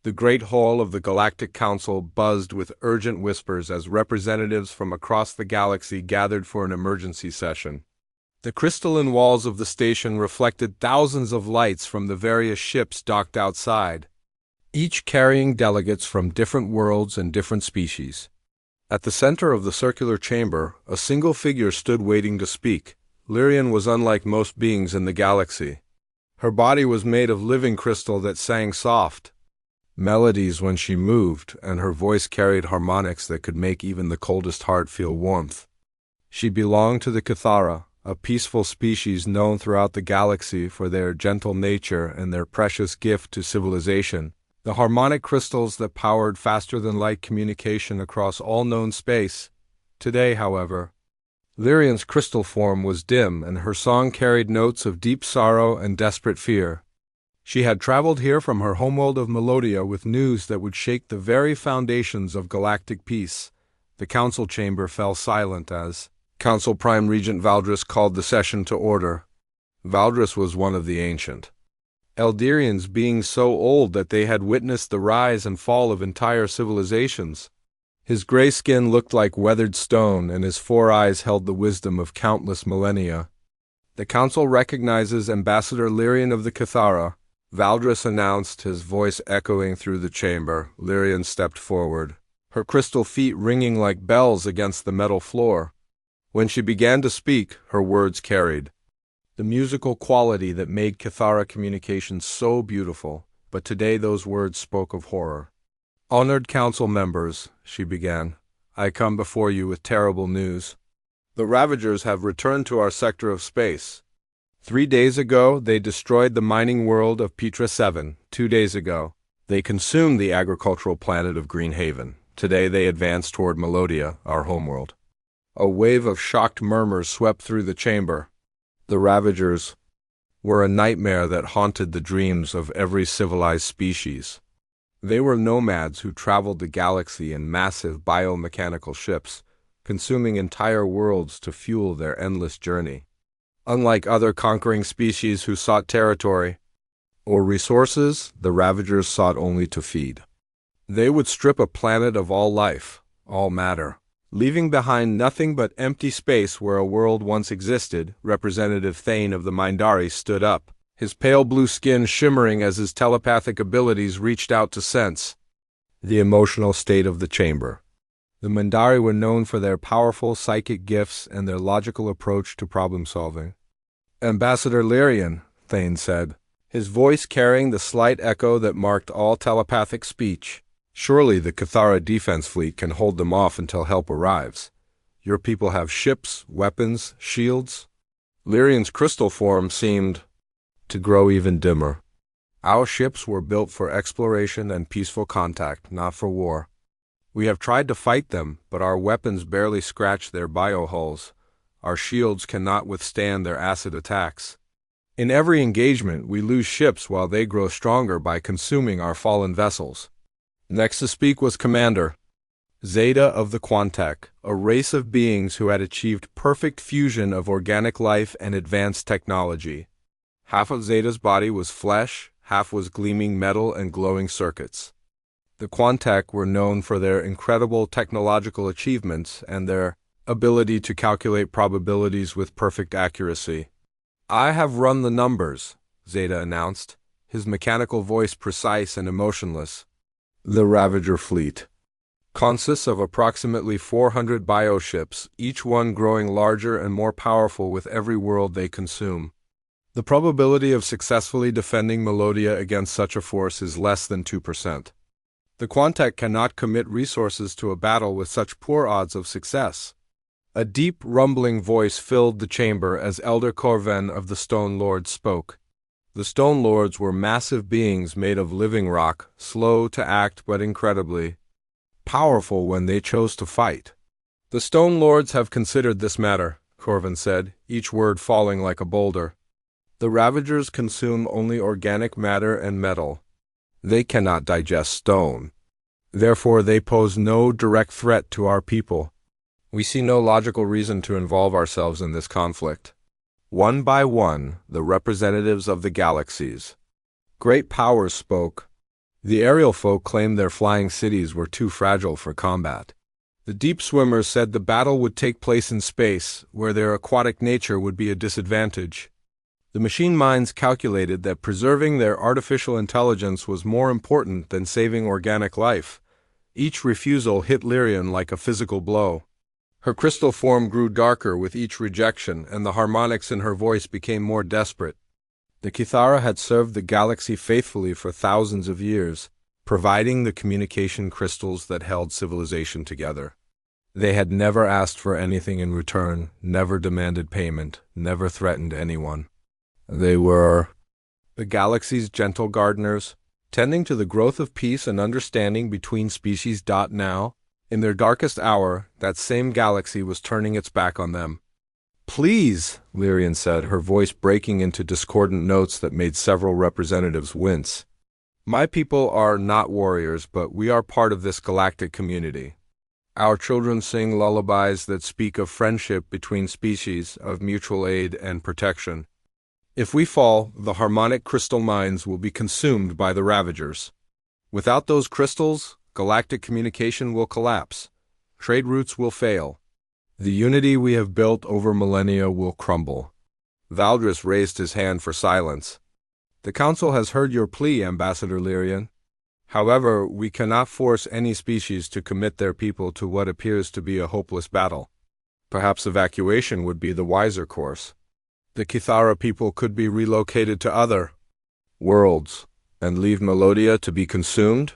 The great hall of the Galactic Council buzzed with urgent whispers as representatives from across the galaxy gathered for an emergency session. The crystalline walls of the station reflected thousands of lights from the various ships docked outside, each carrying delegates from different worlds and different species. At the center of the circular chamber, a single figure stood waiting to speak. Lyrian was unlike most beings in the galaxy. Her body was made of living crystal that sang soft melodies when she moved, and her voice carried harmonics that could make even the coldest heart feel warmth. She belonged to the Cathara, a peaceful species known throughout the galaxy for their gentle nature and their precious gift to civilization, the harmonic crystals that powered faster-than-light communication across all known space. Today, however, Lyrian's crystal form was dim, and her song carried notes of deep sorrow and desperate fear. She had traveled here from her homeworld of Melodia with news that would shake the very foundations of galactic peace. The council chamber fell silent as Council Prime Regent Valdris called the session to order. Valdris was one of the ancient Elderians, being so old that they had witnessed the rise and fall of entire civilizations. His gray skin looked like weathered stone, and his 4 eyes held the wisdom of countless millennia. The council recognizes Ambassador Lyrian of the Cathara, Valdris announced, his voice echoing through the chamber. Lyrian stepped forward, her crystal feet ringing like bells against the metal floor. When she began to speak, her words carried the musical quality that made Cathara communication so beautiful, but today those words spoke of horror. "Honored council members," she began, "I come before you with terrible news. The Ravagers have returned to our sector of space. 3 days ago, they destroyed the mining world of Petra 7. 2 days ago, they consumed the agricultural planet of Greenhaven. Today they advanced toward Melodia, our homeworld." A wave of shocked murmurs swept through the chamber. The Ravagers were a nightmare that haunted the dreams of every civilized species. They were nomads who traveled the galaxy in massive biomechanical ships, consuming entire worlds to fuel their endless journey. Unlike other conquering species who sought territory or resources, the Ravagers sought only to feed. They would strip a planet of all life, all matter, leaving behind nothing but empty space where a world once existed. Representative Thane of the Mindari stood up, his pale blue skin shimmering as his telepathic abilities reached out to sense the emotional state of the chamber. The Mindari were known for their powerful psychic gifts and their logical approach to problem-solving. "Ambassador Lyrian," Thane said, his voice carrying the slight echo that marked all telepathic speech, "surely the Cathara defense fleet can hold them off until help arrives. Your people have ships, weapons, shields." Lyrian's crystal form seemed to grow even dimmer. "Our ships were built for exploration and peaceful contact, not for war. We have tried to fight them, but our weapons barely scratch their biohulls. Our shields cannot withstand their acid attacks. In every engagement, we lose ships while they grow stronger by consuming our fallen vessels." Next to speak was Commander Zeta of the Quantech, a race of beings who had achieved perfect fusion of organic life and advanced technology. Half of Zeta's body was flesh, half was gleaming metal and glowing circuits. The Quantech were known for their incredible technological achievements and their ability to calculate probabilities with perfect accuracy. "I have run the numbers," Zeta announced, his mechanical voice precise and emotionless. "The Ravager fleet consists of approximately 400 bioships, each one growing larger and more powerful with every world they consume. The probability of successfully defending Melodia against such a force is less than 2%. The Quantech cannot commit resources to a battle with such poor odds of success." A deep, rumbling voice filled the chamber as Elder Corven of the Stone Lords spoke. The Stone Lords were massive beings made of living rock, slow to act but incredibly powerful when they chose to fight. "The Stone Lords have considered this matter," Corven said, each word falling like a boulder. "The Ravagers consume only organic matter and metal. They cannot digest stone. Therefore they pose no direct threat to our people. We see no logical reason to involve ourselves in this conflict." One by one, the representatives of the galaxies, great powers spoke. The aerial folk claimed their flying cities were too fragile for combat. The deep swimmers said the battle would take place in space, where their aquatic nature would be a disadvantage. The machine minds calculated that preserving their artificial intelligence was more important than saving organic life. Each refusal hit Lyrian like a physical blow. Her crystal form grew darker with each rejection, and the harmonics in her voice became more desperate. The Kithara had served the galaxy faithfully for thousands of years, providing the communication crystals that held civilization together. They had never asked for anything in return, never demanded payment, never threatened anyone. They were the galaxy's gentle gardeners, tending to the growth of peace and understanding between species. Now, in their darkest hour, that same galaxy was turning its back on them. "Please," Lyrian said, her voice breaking into discordant notes that made several representatives wince. "My people are not warriors, but we are part of this galactic community. Our children sing lullabies that speak of friendship between species, of mutual aid and protection. If we fall, the harmonic crystal mines will be consumed by the Ravagers. Without those crystals, galactic communication will collapse. Trade routes will fail. The unity we have built over millennia will crumble." Valdris raised his hand for silence. "The Council has heard your plea, Ambassador Lyrian. However, we cannot force any species to commit their people to what appears to be a hopeless battle. Perhaps evacuation would be the wiser course. The Kithara people could be relocated to other worlds and leave Melodia to be consumed?"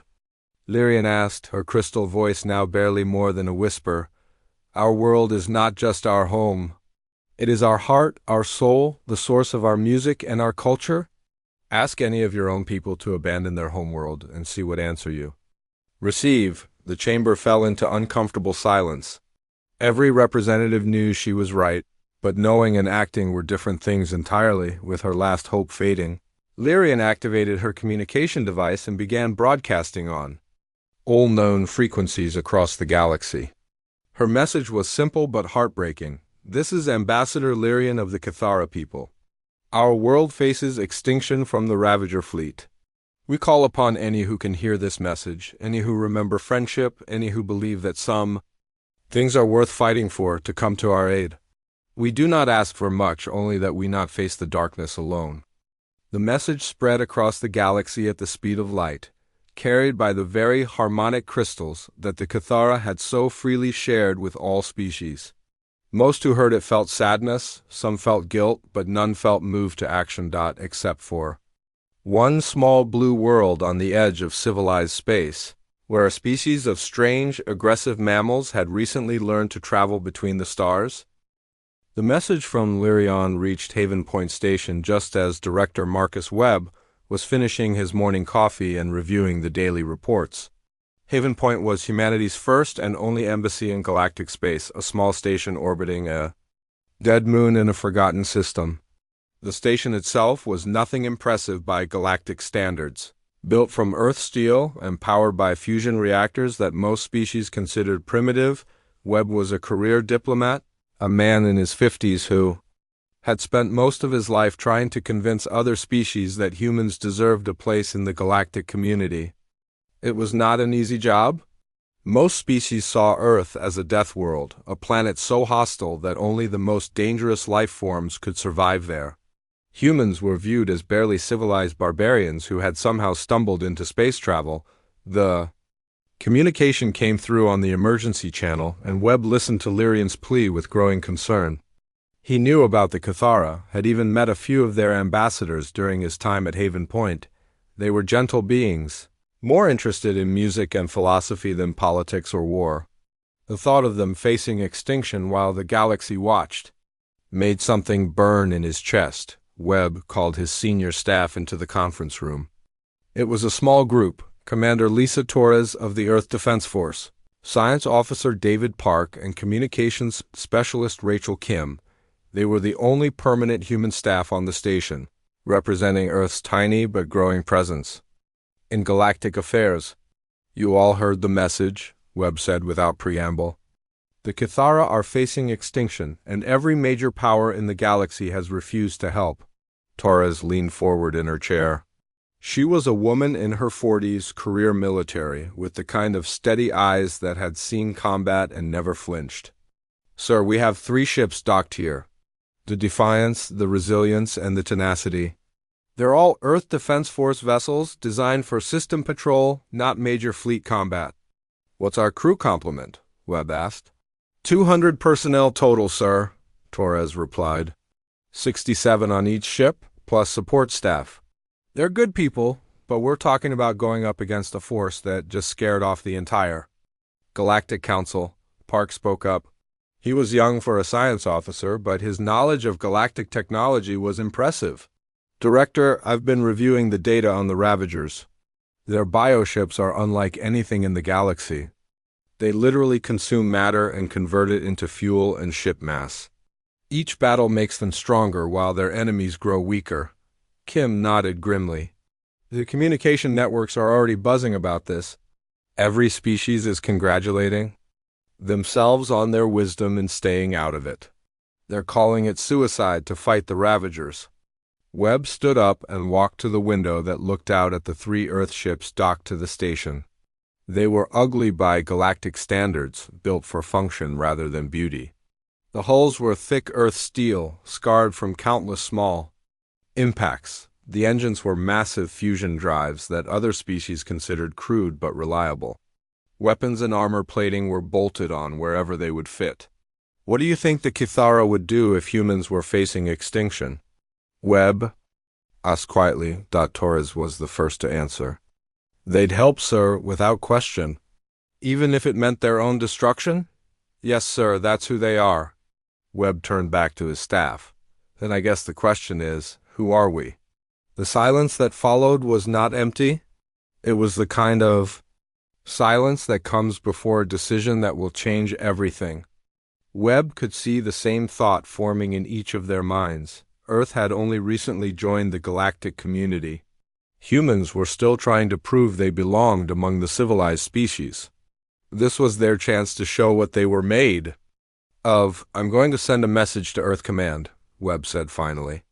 Lyrian asked, her crystal voice now barely more than a whisper. "Our world is not just our home. It is our heart, our soul, the source of our music and our culture. Ask any of your own people to abandon their homeworld and see what answer you." "Receive." The chamber fell into uncomfortable silence. Every representative knew she was right, but knowing and acting were different things entirely, with her last hope fading. Lyrian activated her communication device and began broadcasting on all known frequencies across the galaxy. Her message was simple but heartbreaking. "This is Ambassador Lyrian of the Kithara people. Our world faces extinction from the Ravager fleet. We call upon any who can hear this message, any who remember friendship, any who believe that some things are worth fighting for, to come to our aid. We do not ask for much, only that we not face the darkness alone." The message spread across the galaxy at the speed of light, carried by the very harmonic crystals that the Kithara had so freely shared with all species. Most who heard it felt sadness, some felt guilt, but none felt moved to action. Except for one small blue world on the edge of civilized space, where a species of strange, aggressive mammals had recently learned to travel between the stars. The message from Lyrian reached Haven Point Station just as Director Marcus Webb was finishing his morning coffee and reviewing the daily reports. Haven Point was humanity's first and only embassy in galactic space, a small station orbiting a dead moon in a forgotten system. The station itself was nothing impressive by galactic standards. Built from Earth steel and powered by fusion reactors that most species considered primitive, Webb was a career diplomat, a man in his 50s who had spent most of his life trying to convince other species that humans deserved a place in the galactic community. It was not an easy job. Most species saw Earth as a death world, a planet so hostile that only the most dangerous life forms could survive there. Humans were viewed as barely civilized barbarians who had somehow stumbled into space travel. The communication came through on the emergency channel, and Webb listened to Lyrian's plea with growing concern. He knew about the Kithara, had even met a few of their ambassadors during his time at Haven Point. They were gentle beings, more interested in music and philosophy than politics or war. The thought of them facing extinction while the galaxy watched made something burn in his chest. Webb called his senior staff into the conference room. It was a small group: Commander Lisa Torres of the Earth Defense Force, Science Officer David Park, and Communications Specialist Rachel Kim. They were the only permanent human staff on the station, representing Earth's tiny but growing presence in galactic affairs. "You all heard the message," Webb said without preamble. "The Kithara are facing extinction, and every major power in the galaxy has refused to help." Torres leaned forward in her chair. She was a woman in her 40s, career military, with the kind of steady eyes that had seen combat and never flinched. "Sir, we have 3 ships docked here. The Defiance, the Resilience, and the Tenacity. They're all Earth Defense Force vessels designed for system patrol, not major fleet combat." "What's our crew complement?" Webb asked. 200 personnel total, sir," Torres replied. 67 on each ship, plus support staff. They're good people, but we're talking about going up against a force that just scared off the entire Galactic Council. Park spoke up. He was young for a science officer, but his knowledge of galactic technology was impressive. "Director, I've been reviewing the data on the Ravagers. Their bioships are unlike anything in the galaxy. They literally consume matter and convert it into fuel and ship mass. Each battle makes them stronger while their enemies grow weaker." Kim nodded grimly. "The communication networks are already buzzing about this. Every species is congratulating themselves on their wisdom in staying out of it. They're calling it suicide to fight the Ravagers." Webb stood up and walked to the window that looked out at the 3 Earth ships docked to the station. They were ugly by galactic standards, built for function rather than beauty. The hulls were thick Earth steel, scarred from countless small impacts. The engines were massive fusion drives that other species considered crude but reliable. Weapons and armor plating were bolted on wherever they would fit. "What do you think the Kithara would do if humans were facing extinction?" Webb asked quietly. Torres was the first to answer. "They'd help, sir, without question. Even if it meant their own destruction?" "Yes, sir, that's who they are." Webb turned back to his staff. "Then I guess the question is, who are we?" The silence that followed was not empty. It was the kind of silence that comes before a decision that will change everything. Webb could see the same thought forming in each of their minds. Earth had only recently joined the galactic community. Humans were still trying to prove they belonged among the civilized species. This was their chance to show what they were made of. "I'm going to send a message to Earth Command," Webb said finally.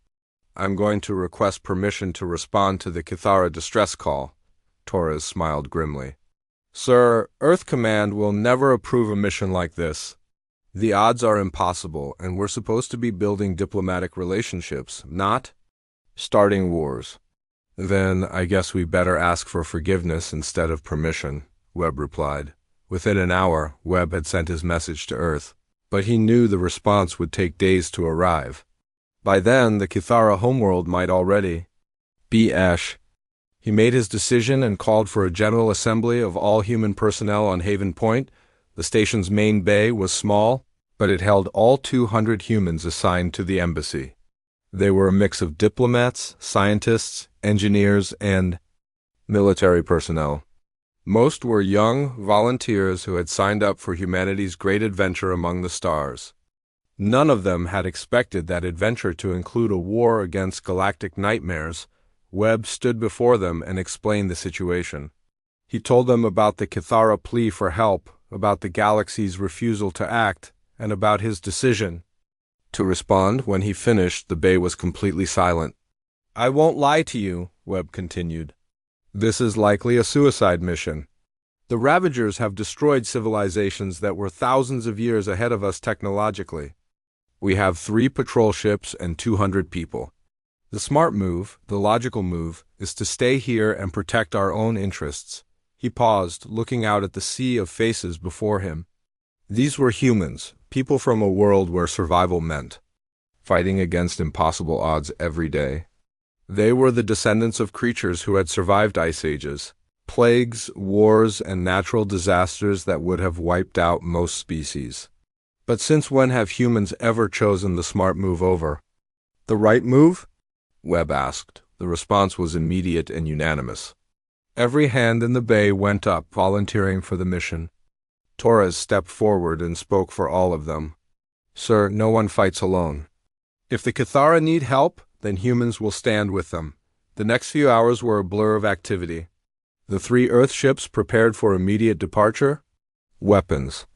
"I'm going to request permission to respond to the Kithara distress call." Torres smiled grimly. "Sir, Earth Command will never approve a mission like this. The odds are impossible, and we're supposed to be building diplomatic relationships, not starting wars." "Then I guess we better ask for forgiveness instead of permission," Webb replied. Within an hour, Webb had sent his message to Earth, but he knew the response would take days to arrive. By then, the Kithara homeworld might already be ash. He made his decision and called for a general assembly of all human personnel on Haven Point. The station's main bay was small, but it held all 200 humans assigned to the embassy. They were a mix of diplomats, scientists, engineers, and military personnel. Most were young volunteers who had signed up for humanity's great adventure among the stars. None of them had expected that adventure to include a war against galactic nightmares. Webb stood before them and explained the situation. He told them about the Kithara plea for help, about the galaxy's refusal to act, and about his decision to respond. When he finished, the bay was completely silent. "I won't lie to you," Webb continued. "This is likely a suicide mission. The Ravagers have destroyed civilizations that were thousands of years ahead of us technologically. We have 3 patrol ships and 200 people. The smart move, the logical move, is to stay here and protect our own interests." He paused, looking out at the sea of faces before him. These were humans, people from a world where survival meant fighting against impossible odds every day. They were the descendants of creatures who had survived ice ages, plagues, wars, and natural disasters that would have wiped out most species. But since when have humans ever chosen the smart move over the right move? Webb asked. The response was immediate and unanimous. Every hand in the bay went up, volunteering for the mission. Torres stepped forward and spoke for all of them. "Sir, no one fights alone. If the Kithara need help, then humans will stand with them." The next few hours were a blur of activity. The 3 Earth ships prepared for immediate departure. Weapons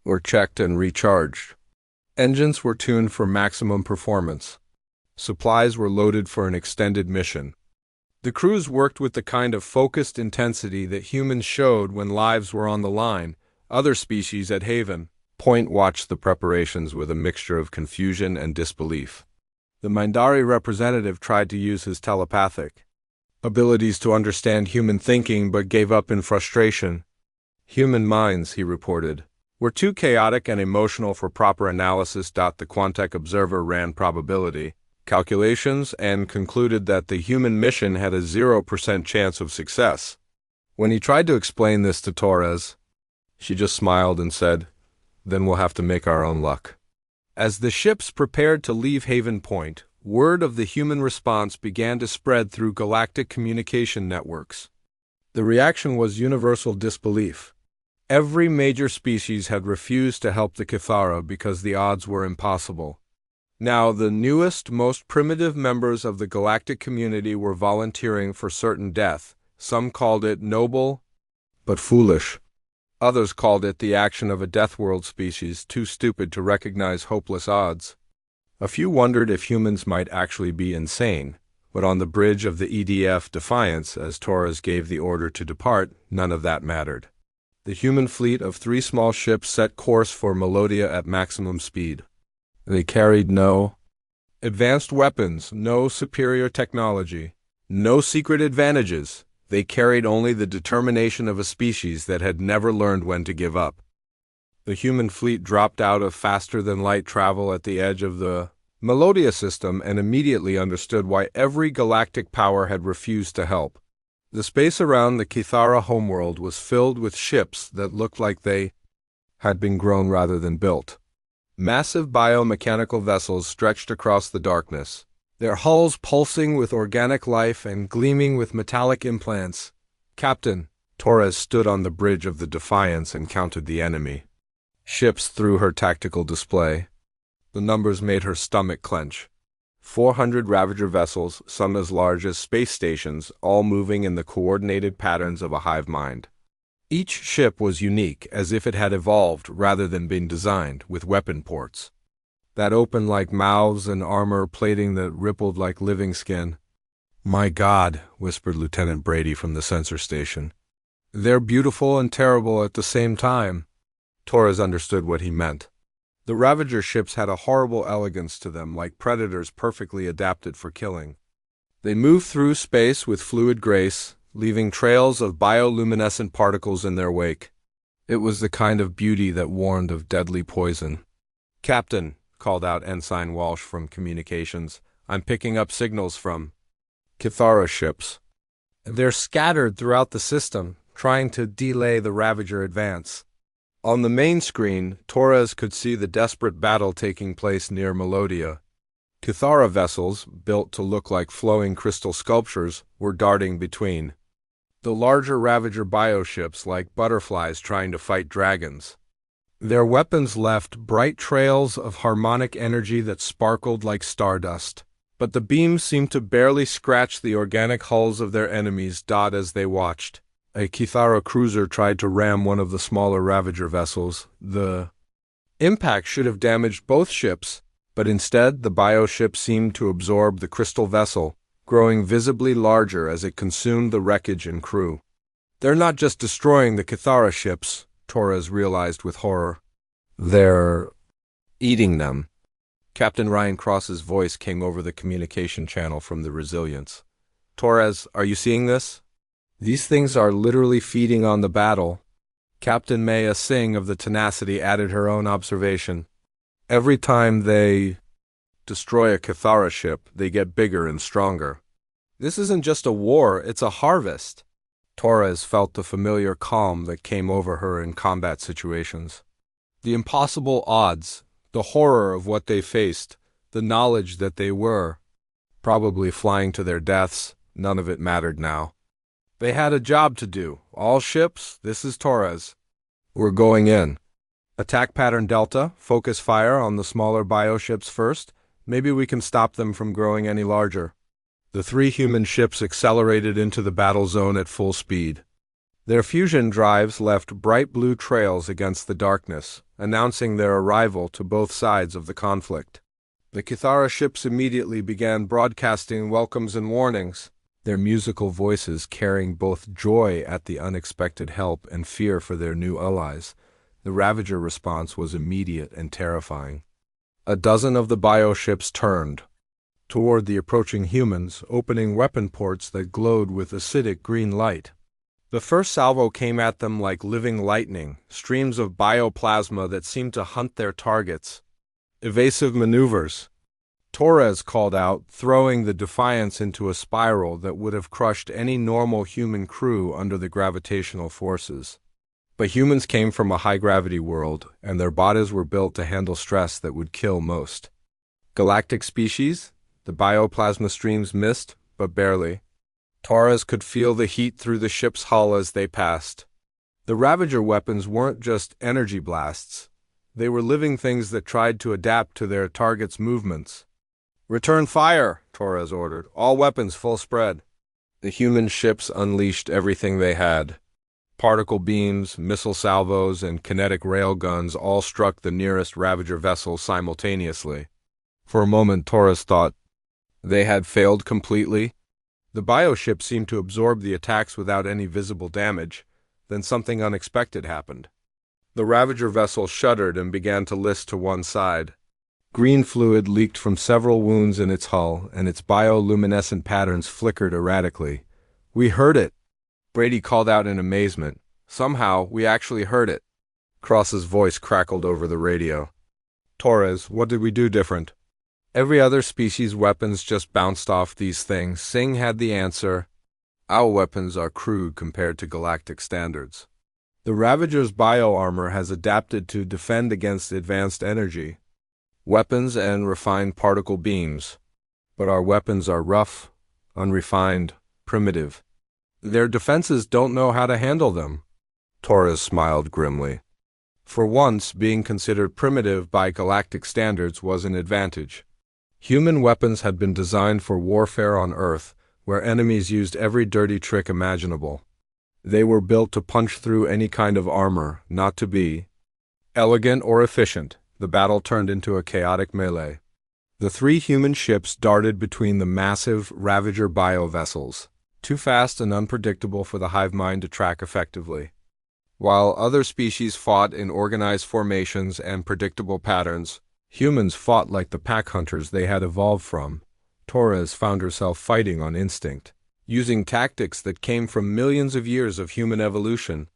were checked and recharged. Engines were tuned for maximum performance. Supplies were loaded for an extended mission. The crews worked with the kind of focused intensity that humans showed when lives were on the line. Other species at Haven Point watched the preparations with a mixture of confusion and disbelief. The Mindari representative tried to use his telepathic abilities to understand human thinking but gave up in frustration. Human minds, he reported, were too chaotic and emotional for proper analysis. The Quantec observer ran probability calculations and concluded that the human mission had a 0% chance of success. When he tried to explain this to Torres, she just smiled and said, "Then we'll have to make our own luck." As the ships prepared to leave Haven Point, word of the human response began to spread through galactic communication networks. The reaction was universal disbelief. Every major species had refused to help the Kithara because the odds were impossible. Now, the newest, most primitive members of the galactic community were volunteering for certain death. Some called it noble, but foolish. Others called it the action of a Deathworld species too stupid to recognize hopeless odds. A few wondered if humans might actually be insane, but on the bridge of the EDF Defiance, as Torres gave the order to depart, none of that mattered. The human fleet of 3 small ships set course for Melodia at maximum speed. They carried no advanced weapons, no superior technology, no secret advantages. They carried only the determination of a species that had never learned when to give up. The human fleet dropped out of faster-than-light travel at the edge of the Melodia system and immediately understood why every galactic power had refused to help. The space around the Kithara homeworld was filled with ships that looked like they had been grown rather than built. Massive biomechanical vessels stretched across the darkness, their hulls pulsing with organic life and gleaming with metallic implants. "Captain," Torres stood on the bridge of the Defiance and counted the enemy ships through her tactical display. The numbers made her stomach clench. 400 Ravager vessels, some as large as space stations, all moving in the coordinated patterns of a hive mind. Each ship was unique, as if it had evolved rather than been designed, with weapon ports that opened like mouths and armor plating that rippled like living skin. "My God," whispered Lieutenant Brady from the sensor station. "They're beautiful and terrible at the same time." Torres understood what he meant. The Ravager ships had a horrible elegance to them, like predators perfectly adapted for killing. They moved through space with fluid grace, leaving trails of bioluminescent particles in their wake. It was the kind of beauty that warned of deadly poison. "Captain," called out Ensign Walsh from communications, "I'm picking up signals from Kithara ships. They're scattered throughout the system, trying to delay the Ravager advance." On the main screen, Torres could see the desperate battle taking place near Melodia. Kithara vessels, built to look like flowing crystal sculptures, were darting between the larger Ravager bioships like butterflies trying to fight dragons. Their weapons left bright trails of harmonic energy that sparkled like stardust, but the beams seemed to barely scratch the organic hulls of their enemies. As they watched, a Kithara cruiser tried to ram one of the smaller Ravager vessels. The impact should have damaged both ships, but instead the bioship seemed to absorb the crystal vessel, growing visibly larger as it consumed the wreckage and crew. "They're not just destroying the Kithara ships," Torres realized with horror. "They're eating them." Captain Ryan Cross's voice came over the communication channel from the Resilience. "Torres, are you seeing this? These things are literally feeding on the battle." Captain Maya Singh of the Tenacity added her own observation. "Every time they destroy a Kithara ship, they get bigger and stronger. This isn't just a war, it's a harvest." Torres felt the familiar calm that came over her in combat situations. The impossible odds, the horror of what they faced, the knowledge that they were probably flying to their deaths, none of it mattered now. They had a job to do. "All ships, this is Torres. We're going in. Attack pattern Delta, focus fire on the smaller bioships first. Maybe we can stop them from growing any larger." The 3 human ships accelerated into the battle zone at full speed. Their fusion drives left bright blue trails against the darkness, announcing their arrival to both sides of the conflict. The Kithara ships immediately began broadcasting welcomes and warnings. their musical voices carrying both joy at the unexpected help and fear for their new allies. The Ravager response was immediate and terrifying. A dozen of the bioships turned toward the approaching humans, opening weapon ports that glowed with acidic green light. The first salvo came at them like living lightning, streams of bioplasma that seemed to hunt their targets. Evasive maneuvers, Torres called out, throwing the Defiance into a spiral that would have crushed any normal human crew under the gravitational forces. But humans came from a high-gravity world, and their bodies were built to handle stress that would kill most. Galactic species? The bioplasma streams missed, but barely. Torres could feel the heat through the ship's hull as they passed. The Ravager weapons weren't just energy blasts. They were living things that tried to adapt to their target's movements. "Return fire," Torres ordered. "All weapons full spread." The human ships unleashed everything they had. Particle beams, missile salvos, and kinetic railguns all struck the nearest Ravager vessel simultaneously. For a moment, Torres thought they had failed completely. The bioship seemed to absorb the attacks without any visible damage. Then something unexpected happened. The Ravager vessel shuddered and began to list to one side. Green fluid leaked from several wounds in its hull, and its bioluminescent patterns flickered erratically. "We heard it," Brady called out in amazement. "Somehow, we actually heard it." Cross's voice crackled over the radio. "Torres, what did we do different?" "Every other species' weapons just bounced off these things." Singh had the answer. "Our weapons are crude compared to galactic standards. The Ravager's bioarmor has adapted to defend against advanced energy, weapons, and refined particle beams. But our weapons are rough, unrefined, primitive. Their defenses don't know how to handle them." Torres smiled grimly. For once, being considered primitive by galactic standards was an advantage. Human weapons had been designed for warfare on Earth, where enemies used every dirty trick imaginable. They were built to punch through any kind of armor, not to be elegant or efficient. The battle turned into a chaotic melee. The three human ships darted between the massive Ravager bio-vessels, too fast and unpredictable for the hive mind to track effectively. While other species fought in organized formations and predictable patterns, humans fought like the pack hunters they had evolved from. Torres found herself fighting on instinct, using tactics that came from millions of years of human evolution.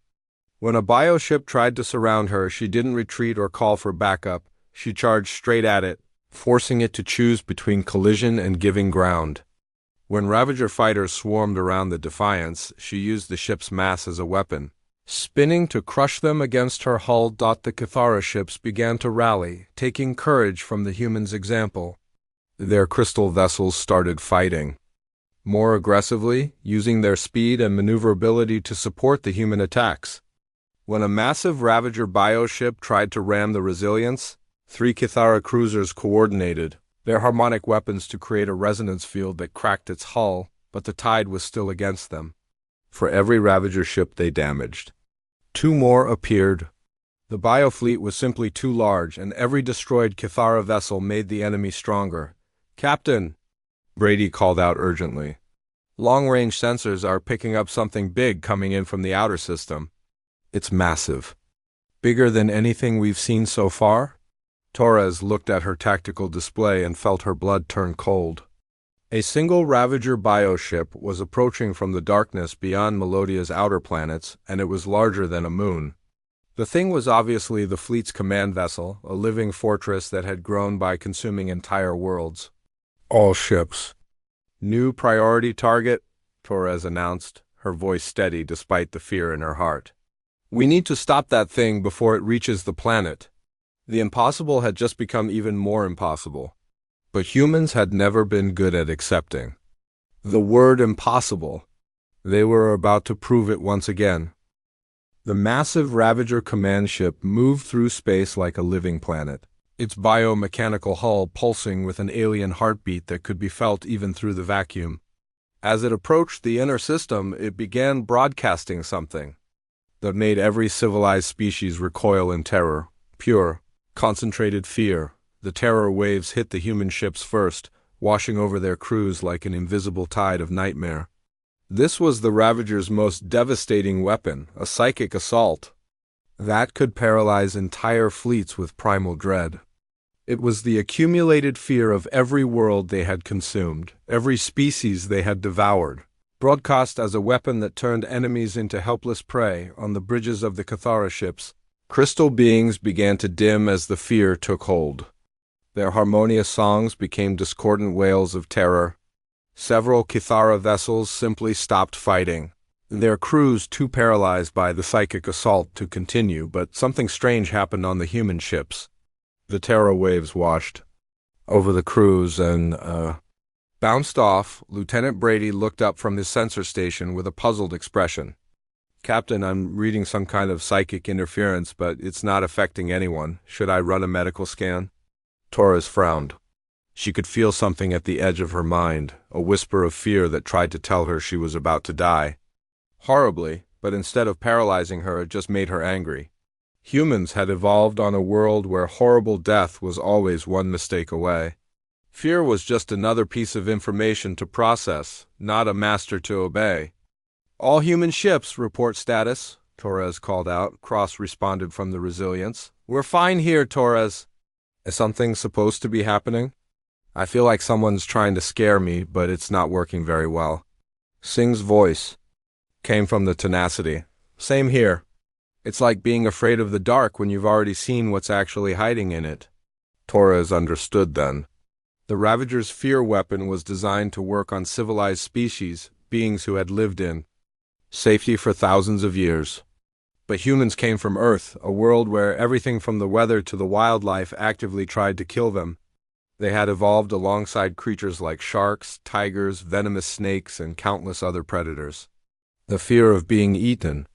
When a bioship tried to surround her, she didn't retreat or call for backup. She charged straight at it, forcing it to choose between collision and giving ground. When Ravager fighters swarmed around the Defiance, she used the ship's mass as a weapon, spinning to crush them against her hull. The Cathara ships began to rally, taking courage from the humans' example. Their crystal vessels started fighting more aggressively, using their speed and maneuverability to support the human attacks. When a massive Ravager bioship tried to ram the Resilience, three Cathara cruisers coordinated their harmonic weapons to create a resonance field that cracked its hull, but the tide was still against them. For every Ravager ship they damaged, two more appeared. The biofleet was simply too large, and every destroyed Cathara vessel made the enemy stronger. "Captain," Brady called out urgently. "Long-range sensors are picking up something big coming in from the outer system. It's massive. Bigger than anything we've seen so far?" Torres looked at her tactical display and felt her blood turn cold. A single Ravager bioship was approaching from the darkness beyond Melodia's outer planets, and it was larger than a moon. The thing was obviously the fleet's command vessel, a living fortress that had grown by consuming entire worlds. "All ships. New priority target," Torres announced, her voice steady despite the fear in her heart. "We need to stop that thing before it reaches the planet." The impossible had just become even more impossible. But humans had never been good at accepting the word impossible. They were about to prove it once again. The massive Ravager command ship moved through space like a living planet, its biomechanical hull pulsing with an alien heartbeat that could be felt even through the vacuum. As it approached the inner system, it began broadcasting something that made every civilized species recoil in terror. Pure, concentrated fear. The terror waves hit the human ships first, washing over their crews like an invisible tide of nightmare. This was the Ravager's most devastating weapon, a psychic assault. That could paralyze entire fleets with primal dread. It was the accumulated fear of every world they had consumed, every species they had devoured, broadcast as a weapon that turned enemies into helpless prey on the bridges of the Cathara ships. Crystal beings began to dim as the fear took hold. Their harmonious songs became discordant wails of terror. Several Cathara vessels simply stopped fighting, their crews too paralyzed by the psychic assault to continue, but something strange happened on the human ships. The terror waves washed over the crews and, bounced off. Lieutenant Brady looked up from his sensor station with a puzzled expression. "Captain, I'm reading some kind of psychic interference, but it's not affecting anyone. Should I run a medical scan?" Torres frowned. She could feel something at the edge of her mind, a whisper of fear that tried to tell her she was about to die. Horribly, but instead of paralyzing her, it just made her angry. Humans had evolved on a world where horrible death was always one mistake away. Fear was just another piece of information to process, not a master to obey. "All human ships, report status," Torres called out. Cross responded from the Resilience. "We're fine here, Torres." "Is something supposed to be happening? I feel like someone's trying to scare me, but it's not working very well." Singh's voice came from the Tenacity. "Same here. It's like being afraid of the dark when you've already seen what's actually hiding in it." Torres understood then. The Ravager's fear weapon was designed to work on civilized species, beings who had lived in safety for thousands of years. But humans came from Earth, a world where everything from the weather to the wildlife actively tried to kill them. They had evolved alongside creatures like sharks, tigers, venomous snakes, and countless other predators. The fear of being eaten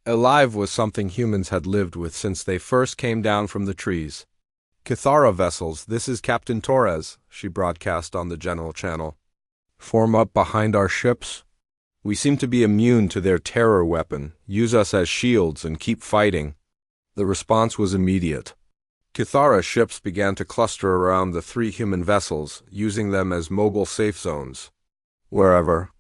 alive was something humans had lived with since they first came down from the trees. "Cathara vessels, this is Captain Torres," she broadcast on the general channel. "Form up behind our ships. We seem to be immune to their terror weapon. Use us as shields and keep fighting." The response was immediate. Cathara ships began to cluster around the three human vessels, using them as mobile safe zones. Wherever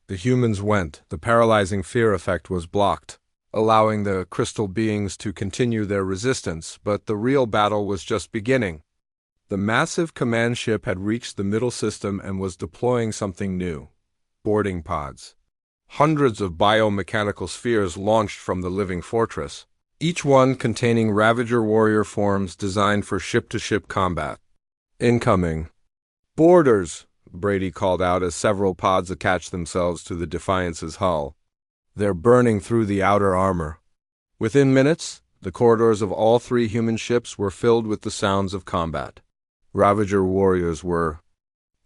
the humans went, the paralyzing fear effect was blocked, allowing the crystal beings to continue their resistance, but the real battle was just beginning. The massive command ship had reached the middle system and was deploying something new: boarding pods. Hundreds of biomechanical spheres launched from the living fortress, each one containing Ravager warrior forms designed for ship-to-ship combat. "Incoming." "Boarders," Brady called out as several pods attached themselves to the Defiance's hull. "They're burning through the outer armor." Within minutes, the corridors of all three human ships were filled with the sounds of combat. Ravager warriors were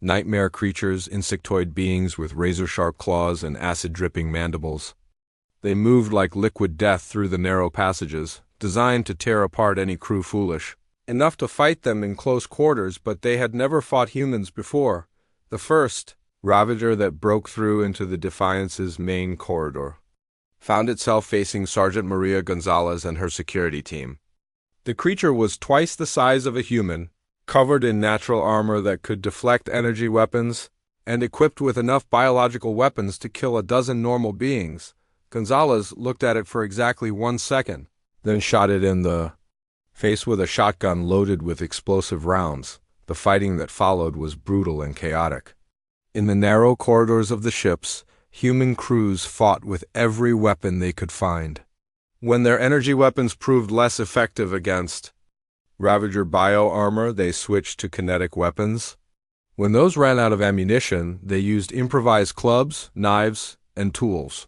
nightmare creatures, insectoid beings with razor-sharp claws and acid-dripping mandibles. They moved like liquid death through the narrow passages, designed to tear apart any crew foolish enough to fight them in close quarters, but they had never fought humans before. The first Ravager that broke through into the Defiance's main corridor found itself facing Sergeant Maria Gonzalez and her security team. The creature was twice the size of a human, covered in natural armor that could deflect energy weapons, and equipped with enough biological weapons to kill a dozen normal beings. Gonzalez looked at it for exactly 1 second, then shot it in the face with a shotgun loaded with explosive rounds. The fighting that followed was brutal and chaotic. In the narrow corridors of the ships, human crews fought with every weapon they could find. When their energy weapons proved less effective against Ravager bio-armor, they switched to kinetic weapons. When those ran out of ammunition, they used improvised clubs, knives, and tools.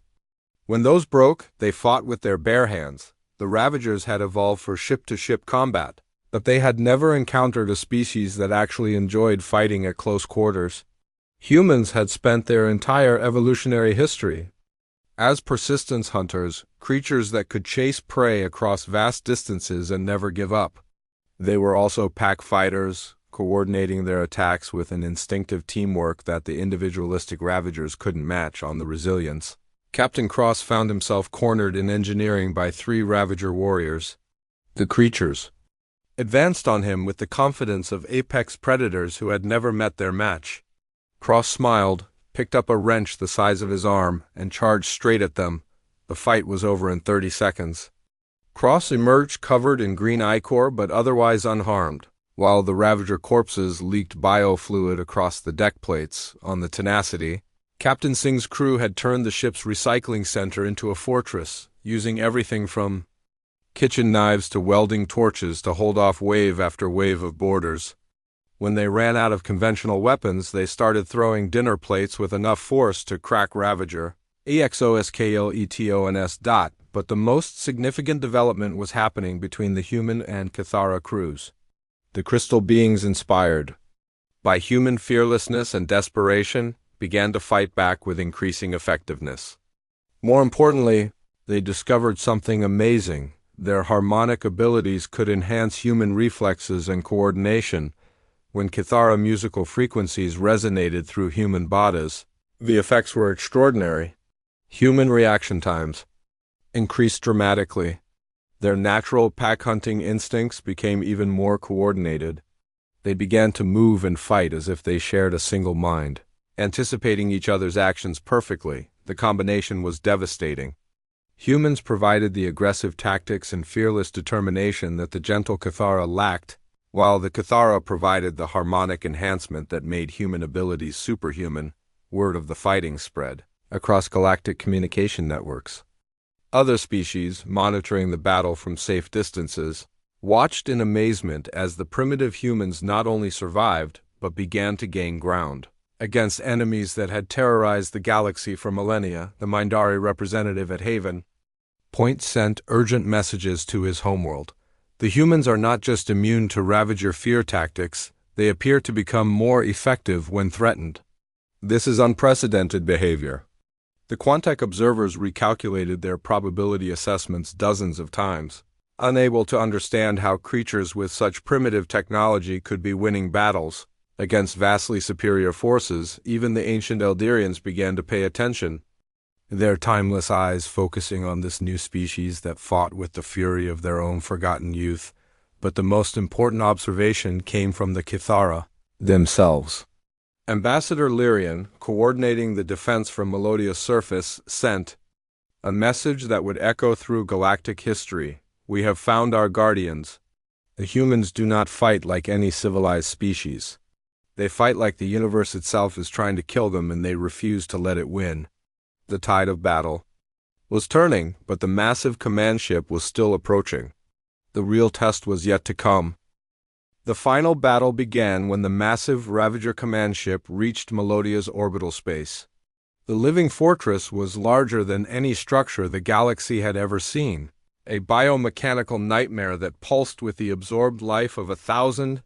When those broke, they fought with their bare hands. The Ravagers had evolved for ship-to-ship combat, but they had never encountered a species that actually enjoyed fighting at close quarters. Humans had spent their entire evolutionary history as persistence hunters, creatures that could chase prey across vast distances and never give up. They were also pack fighters, coordinating their attacks with an instinctive teamwork that the individualistic Ravagers couldn't match on the Resilience. Captain Cross found himself cornered in engineering by 3 Ravager warriors. The creatures advanced on him with the confidence of apex predators who had never met their match. Cross smiled, picked up a wrench the size of his arm, and charged straight at them. The fight was over in 30 seconds. Cross emerged covered in green ichor but otherwise unharmed, while the Ravager corpses leaked biofluid across the deck plates. On the Tenacity, Captain Singh's crew had turned the ship's recycling center into a fortress, using everything from kitchen knives to welding torches to hold off wave after wave of boarders. When they ran out of conventional weapons, they started throwing dinner plates with enough force to crack Ravager. EXOSKLETONS. But the most significant development was happening between the human and Cathara crews. The crystal beings, inspired by human fearlessness and desperation, began to fight back with increasing effectiveness. More importantly, they discovered something amazing. Their harmonic abilities could enhance human reflexes and coordination. When Cathara musical frequencies resonated through human bodies, the effects were extraordinary. Human reaction times increased dramatically. Their natural pack-hunting instincts became even more coordinated. They began to move and fight as if they shared a single mind, anticipating each other's actions perfectly. The combination was devastating. Humans provided the aggressive tactics and fearless determination that the gentle Cathara lacked, while the Cathara provided the harmonic enhancement that made human abilities superhuman. Word of the fighting spread across galactic communication networks. Other species, monitoring the battle from safe distances, watched in amazement as the primitive humans not only survived, but began to gain ground against enemies that had terrorized the galaxy for millennia. The Mindari representative at Haven Point sent urgent messages to his homeworld. The humans are not just immune to Ravager fear tactics, they appear to become more effective when threatened. This is unprecedented behavior. The Quantech observers recalculated their probability assessments dozens of times, unable to understand how creatures with such primitive technology could be winning battles against vastly superior forces. Even the ancient Eldarians began to pay attention, their timeless eyes focusing on this new species that fought with the fury of their own forgotten youth. But the most important observation came from the Cathara themselves. Ambassador Lyrian, coordinating the defense from Melodia's surface, sent a message that would echo through galactic history. We have found our guardians. The humans do not fight like any civilized species. They fight like the universe itself is trying to kill them, and they refuse to let it win. The tide of battle was turning, but the massive command ship was still approaching. The real test was yet to come. The final battle began when the massive Ravager command ship reached Melodia's orbital space. The living fortress was larger than any structure the galaxy had ever seen, a biomechanical nightmare that pulsed with the absorbed life of 1,000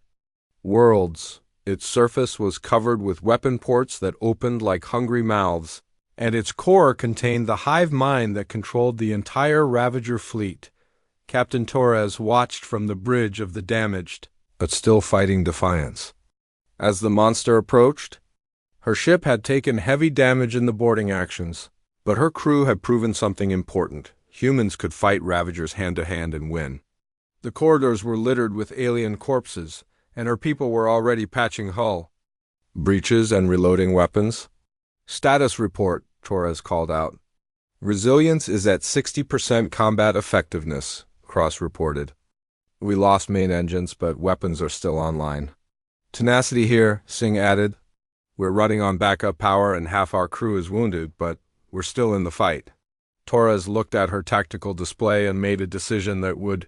worlds. Its surface was covered with weapon ports that opened like hungry mouths, and its core contained the hive mind that controlled the entire Ravager fleet. Captain Torres watched from the bridge of the damaged, but still fighting defiance. As the monster approached, her ship had taken heavy damage in the boarding actions, but her crew had proven something important. Humans could fight Ravagers hand-to-hand and win. The corridors were littered with alien corpses, and her people were already patching hull breaches and reloading weapons. "Status report," Torres called out. "Resilience is at 60% combat effectiveness," Cross reported. "We lost main engines, but weapons are still online." "Tenacity here," Singh added. "We're running on backup power and half our crew is wounded, but we're still in the fight." Torres looked at her tactical display and made a decision that would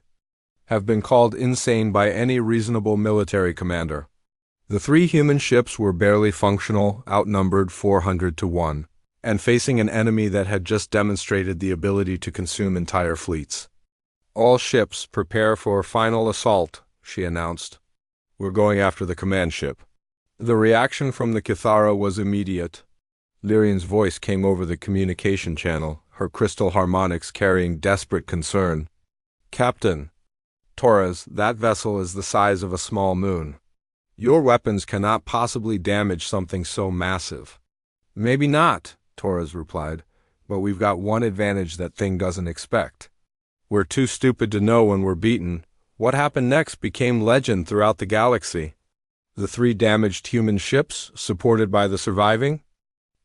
have been called insane by any reasonable military commander. The 3 human ships were barely functional, outnumbered 400 to 1, and facing an enemy that had just demonstrated the ability to consume entire fleets. "All ships prepare for final assault," she announced. "We're going after the command ship." The reaction from the Cathara was immediate. Lyrian's voice came over the communication channel, her crystal harmonics carrying desperate concern. "Captain Torres, that vessel is the size of a small moon. Your weapons cannot possibly damage something so massive." "Maybe not," Torres replied, "but we've got one advantage that thing doesn't expect. We're too stupid to know when we're beaten." What happened next became legend throughout the galaxy. The 3 damaged human ships, supported by the surviving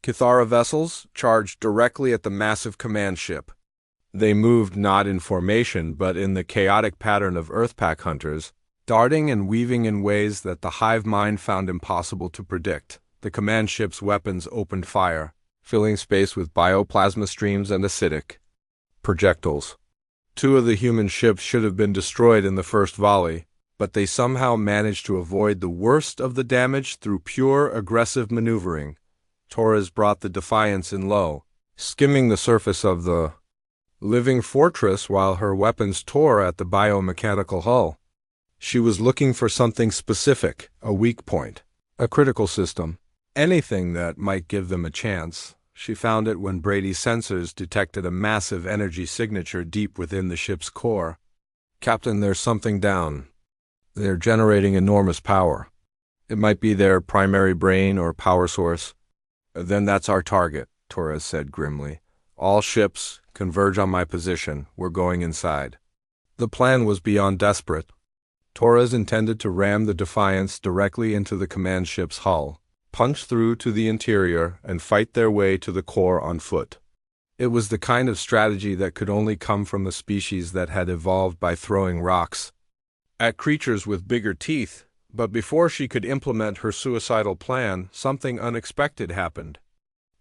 Kithara vessels charged directly at the massive command ship. They moved not in formation but in the chaotic pattern of Earthpack hunters, darting and weaving in ways that the hive mind found impossible to predict. The command ship's weapons opened fire, filling space with bioplasma streams and acidic projectiles. Two of the human ships should have been destroyed in the first volley, but they somehow managed to avoid the worst of the damage through pure aggressive maneuvering. Torres brought the Defiance in low, skimming the surface of the living fortress while her weapons tore at the biomechanical hull. She was looking for something specific, a weak point, a critical system, anything that might give them a chance. She found it when Brady's sensors detected a massive energy signature deep within the ship's core. "Captain, there's something down. They're generating enormous power. It might be their primary brain or power source." "Then that's our target," Torres said grimly. "All ships, converge on my position. We're going inside." The plan was beyond desperate. Torres intended to ram the Defiance directly into the command ship's hull, punch through to the interior, and fight their way to the core on foot. It was the kind of strategy that could only come from a species that had evolved by throwing rocks at creatures with bigger teeth. But before she could implement her suicidal plan, something unexpected happened.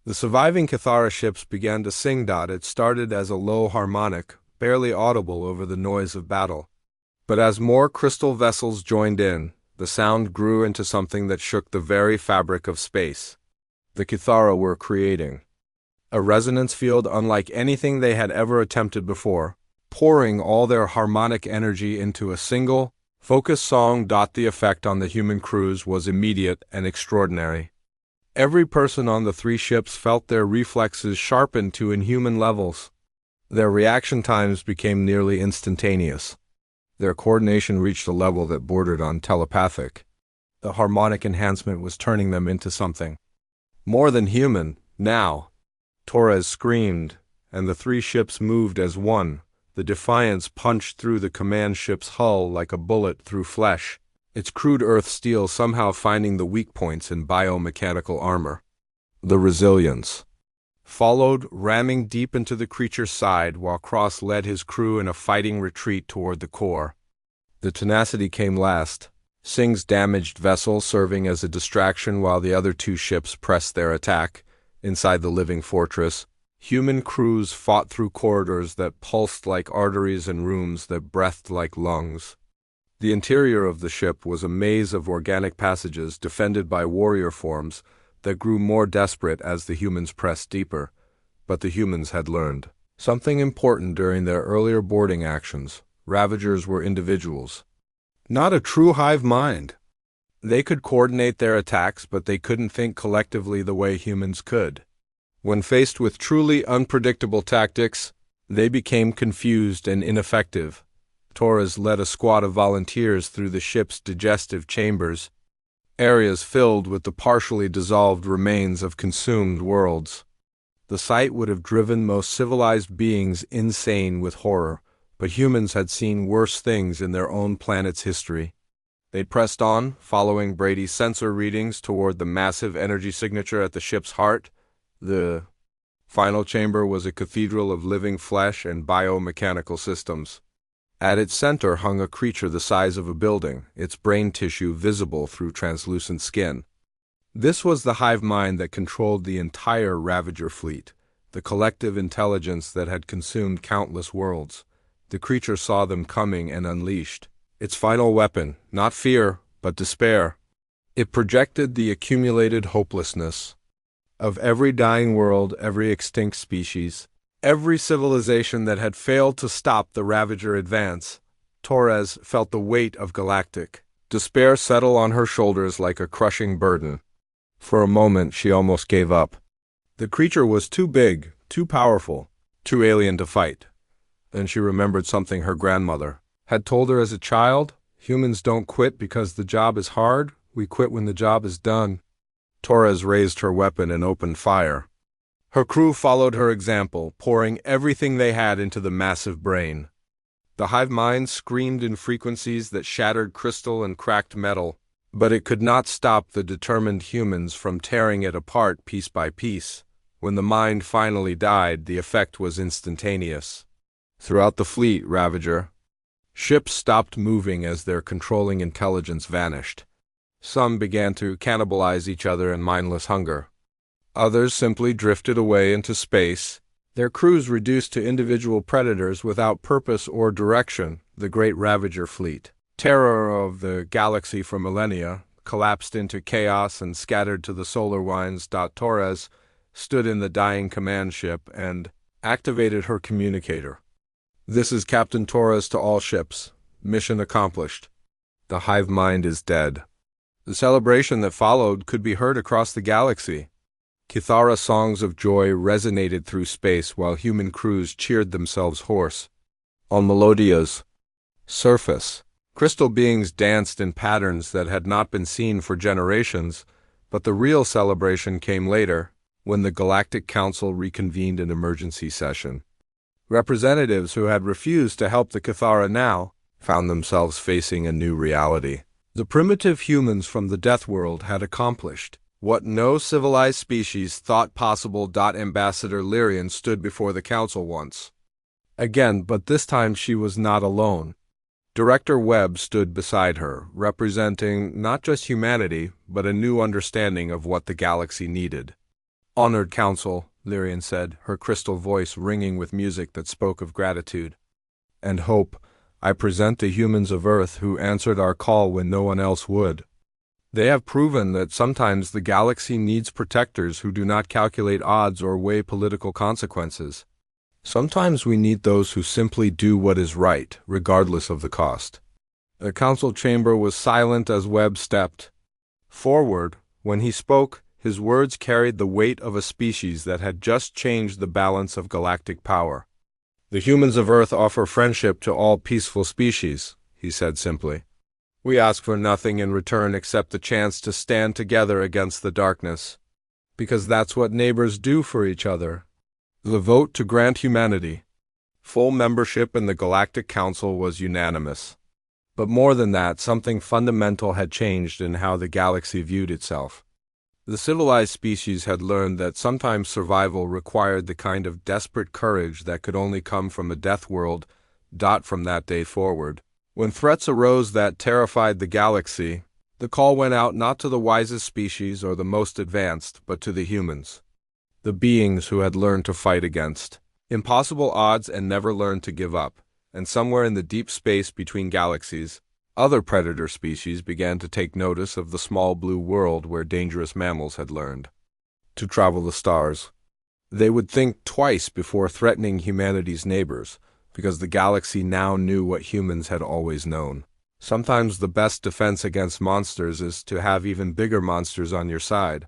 The surviving Kithara ships began to sing. It started as a low harmonic, barely audible over the noise of battle. But as more crystal vessels joined in, the sound grew into something that shook the very fabric of space. The Kithara were creating a resonance field unlike anything they had ever attempted before, pouring all their harmonic energy into a single, focused song. The effect on the human crews was immediate and extraordinary. Every person on the three ships felt their reflexes sharpened to inhuman levels. Their reaction times became nearly instantaneous. Their coordination reached a level that bordered on telepathic. The harmonic enhancement was turning them into something more than human. Now, Torres screamed, and the three ships moved as one. The Defiance punched through the command ship's hull like a bullet through flesh, its crude earth steel somehow finding the weak points in biomechanical armor. The Resilience followed, ramming deep into the creature's side while Cross led his crew in a fighting retreat toward the core. The Tenacity came last, Singh's damaged vessel serving as a distraction while the other two ships pressed their attack. Inside the living fortress, human crews fought through corridors that pulsed like arteries and rooms that breathed like lungs. The interior of the ship was a maze of organic passages defended by warrior forms that grew more desperate as the humans pressed deeper. But the humans had learned something important during their earlier boarding actions. Ravagers were individuals, not a true hive mind. They could coordinate their attacks, but they couldn't think collectively the way humans could. When faced with truly unpredictable tactics, they became confused and ineffective. Torres led a squad of volunteers through the ship's digestive chambers, areas filled with the partially dissolved remains of consumed worlds. The sight would have driven most civilized beings insane with horror, but humans had seen worse things in their own planet's history. They pressed on, following Brady's sensor readings toward the massive energy signature at the ship's heart. The final chamber was a cathedral of living flesh and biomechanical systems. At its center hung a creature the size of a building, its brain tissue visible through translucent skin. This was the hive mind that controlled the entire Ravager fleet, the collective intelligence that had consumed countless worlds. The creature saw them coming and unleashed its final weapon, not fear, but despair. It projected the accumulated hopelessness of every dying world, every extinct species, every civilization that had failed to stop the Ravager advance. Torres felt the weight of galactic despair settle on her shoulders like a crushing burden. For a moment, she almost gave up. The creature was too big, too powerful, too alien to fight. Then she remembered something her grandmother had told her as a child. Humans don't quit because the job is hard. We quit when the job is done. Torres raised her weapon and opened fire. Her crew followed her example, pouring everything they had into the massive brain. The hive mind screamed in frequencies that shattered crystal and cracked metal. But it could not stop the determined humans from tearing it apart piece by piece. When the mind finally died, the effect was instantaneous. Throughout the fleet, Ravager, ships stopped moving as their controlling intelligence vanished. Some began to cannibalize each other in mindless hunger. Others simply drifted away into space, their crews reduced to individual predators without purpose or direction. The great Ravager fleet, terror of the galaxy for millennia, collapsed into chaos and scattered to the solar winds. Torres stood in the dying command ship and activated her communicator. "This is Captain Torres to all ships. Mission accomplished. The hive mind is dead." The celebration that followed could be heard across the galaxy. Kithara songs of joy resonated through space while human crews cheered themselves hoarse. On Melodia's surface, crystal beings danced in patterns that had not been seen for generations, but the real celebration came later, when the Galactic Council reconvened an emergency session. Representatives who had refused to help the Kithara now found themselves facing a new reality. The primitive humans from the Deathworld had accomplished what no civilized species thought possible. Ambassador Lyrian stood before the council once again, but this time she was not alone. Director Webb stood beside her, representing not just humanity, but a new understanding of what the galaxy needed. "Honored Council," Lyrian said, her crystal voice ringing with music that spoke of gratitude and hope, "I present the humans of Earth who answered our call when no one else would. They have proven that sometimes the galaxy needs protectors who do not calculate odds or weigh political consequences. Sometimes we need those who simply do what is right, regardless of the cost." The council chamber was silent as Webb stepped forward. When he spoke, his words carried the weight of a species that had just changed the balance of galactic power. "The humans of Earth offer friendship to all peaceful species," he said simply. "We ask for nothing in return except the chance to stand together against the darkness, because that's what neighbors do for each other." The vote to grant humanity full membership in the Galactic Council was unanimous. But more than that, something fundamental had changed in how the galaxy viewed itself. The civilized species had learned that sometimes survival required the kind of desperate courage that could only come from a death world. From that day forward, when threats arose that terrified the galaxy, the call went out not to the wisest species or the most advanced, but to the humans. The beings who had learned to fight against impossible odds and never learned to give up. And somewhere in the deep space between galaxies, other predator species began to take notice of the small blue world where dangerous mammals had learned to travel the stars. They would think twice before threatening humanity's neighbors, because the galaxy now knew what humans had always known. Sometimes the best defense against monsters is to have even bigger monsters on your side.